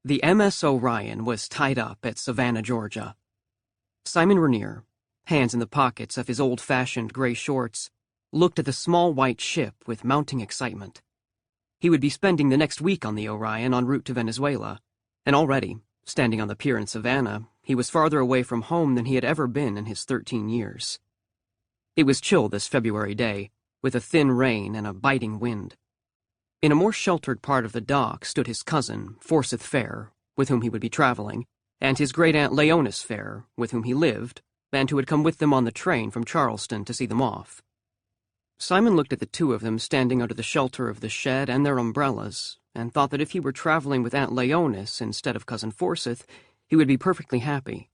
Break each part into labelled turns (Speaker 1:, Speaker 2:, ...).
Speaker 1: The MS Orion was tied up at Savannah, Georgia. Simon Renier, hands in the pockets of his old-fashioned gray shorts, looked at the small white ship with mounting excitement. He would be spending the next week on the Orion en route to Venezuela, and already, standing on the pier in Savannah, he was farther away from home than he had ever been in his 13 years. It was chill this February day, with a thin rain and a biting wind. In a more sheltered part of the dock stood his cousin, Forsyth Phair, with whom he would be traveling, and his great-aunt Leonis Phair, with whom he lived, and who had come with them on the train from Charleston to see them off. Simon looked at the two of them standing under the shelter of the shed and their umbrellas, and thought that if he were traveling with Aunt Leonis instead of Cousin Forsyth, he would be perfectly happy.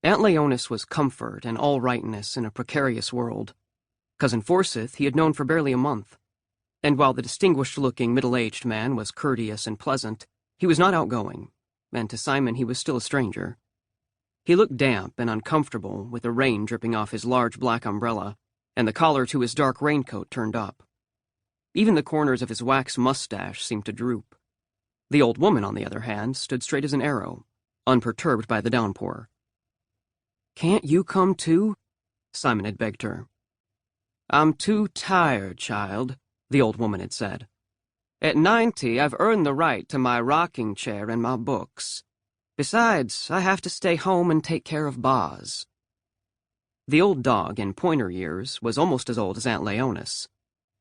Speaker 1: Aunt Leonis was comfort and all-rightness in a precarious world. Cousin Forsyth he had known for barely a month. And while the distinguished-looking middle-aged man was courteous and pleasant, he was not outgoing, and to Simon he was still a stranger. He looked damp and uncomfortable with the rain dripping off his large black umbrella, and the collar to his dark raincoat turned up. Even the corners of his wax mustache seemed to droop. The old woman, on the other hand, stood straight as an arrow, unperturbed by the downpour. "Can't you come too?" Simon had begged her. "I'm too tired, child," the old woman had said. "At 90, I've earned the right to my rocking chair and my books. Besides, I have to stay home and take care of Boz." The old dog, in pointer years, was almost as old as Aunt Leonis.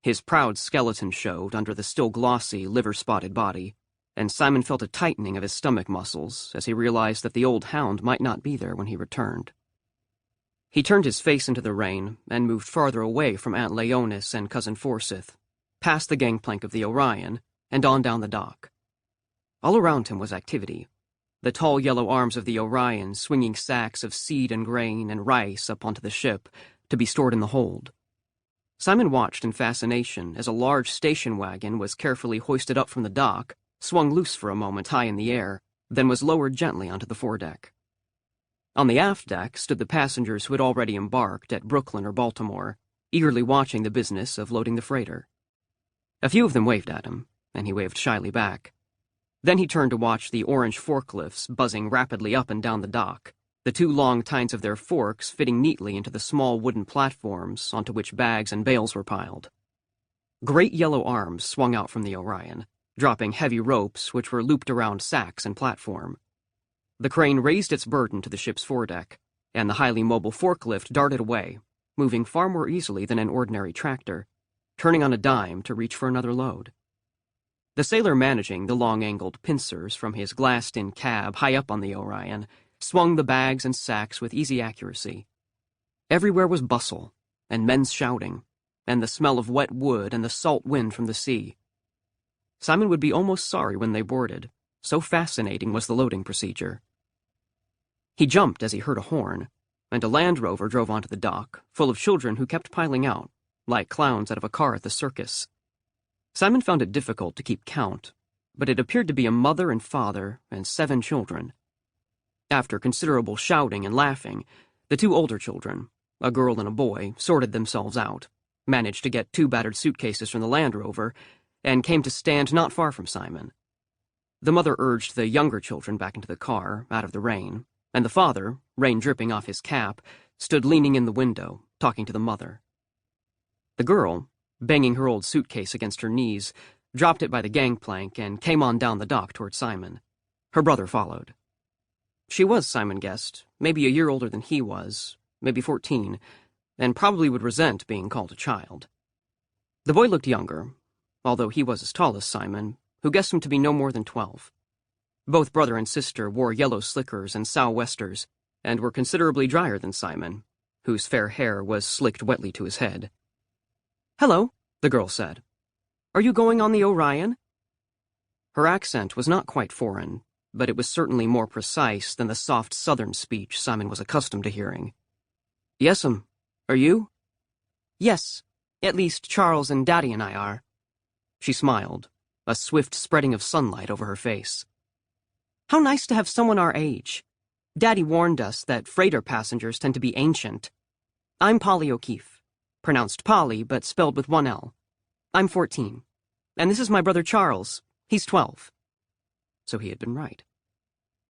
Speaker 1: His proud skeleton showed under the still glossy, liver-spotted body, and Simon felt a tightening of his stomach muscles as he realized that the old hound might not be there when he returned. He turned his face into the rain and moved farther away from Aunt Leonis and Cousin Forsyth, past the gangplank of the Orion, and on down the dock. All around him was activity, the tall yellow arms of the Orion swinging sacks of seed and grain and rice up onto the ship to be stored in the hold. Simon watched in fascination as a large station wagon was carefully hoisted up from the dock, swung loose for a moment high in the air, then was lowered gently onto the foredeck. On the aft deck stood the passengers who had already embarked at Brooklyn or Baltimore, eagerly watching the business of loading the freighter. A few of them waved at him, and he waved shyly back. Then he turned to watch the orange forklifts buzzing rapidly up and down the dock, the two long tines of their forks fitting neatly into the small wooden platforms onto which bags and bales were piled. Great yellow arms swung out from the Orion, dropping heavy ropes which were looped around sacks and platform. The crane raised its burden to the ship's foredeck, and the highly mobile forklift darted away, moving far more easily than an ordinary tractor, turning on a dime to reach for another load. The sailor managing the long-angled pincers from his glassed-in cab high up on the Orion swung the bags and sacks with easy accuracy. Everywhere was bustle, and men's shouting, and the smell of wet wood and the salt wind from the sea. Simon would be almost sorry when they boarded, so fascinating was the loading procedure. He jumped as he heard a horn, and a Land Rover drove onto the dock, full of children who kept piling out, like clowns out of a car at the circus. Simon found it difficult to keep count, but it appeared to be a mother and father and 7 children. After considerable shouting and laughing, the 2 older children, a girl and a boy, sorted themselves out, managed to get 2 battered suitcases from the Land Rover, and came to stand not far from Simon. The mother urged the younger children back into the car, out of the rain, and the father, rain dripping off his cap, stood leaning in the window, talking to the mother. The girl, banging her old suitcase against her knees, dropped it by the gangplank and came on down the dock toward Simon. Her brother followed. She was, Simon guessed, maybe a year older than he was, maybe 14, and probably would resent being called a child. The boy looked younger, although he was as tall as Simon, who guessed him to be no more than 12. Both brother and sister wore yellow slickers and sou'westers, and were considerably drier than Simon, whose fair hair was slicked wetly to his head. "Hello," the girl said. "Are you going on the Orion?" Her accent was not quite foreign, but it was certainly more precise than the soft southern speech Simon was accustomed to hearing. "Yes'm. Are you?" "Yes. At least Charles and Daddy and I are." She smiled, a swift spreading of sunlight over her face. "How nice to have someone our age. Daddy warned us that freighter passengers tend to be ancient. I'm Polly O'Keefe, pronounced Polly but spelled with 1 L. I'm 14. And this is my brother Charles. He's 12. So he had been right.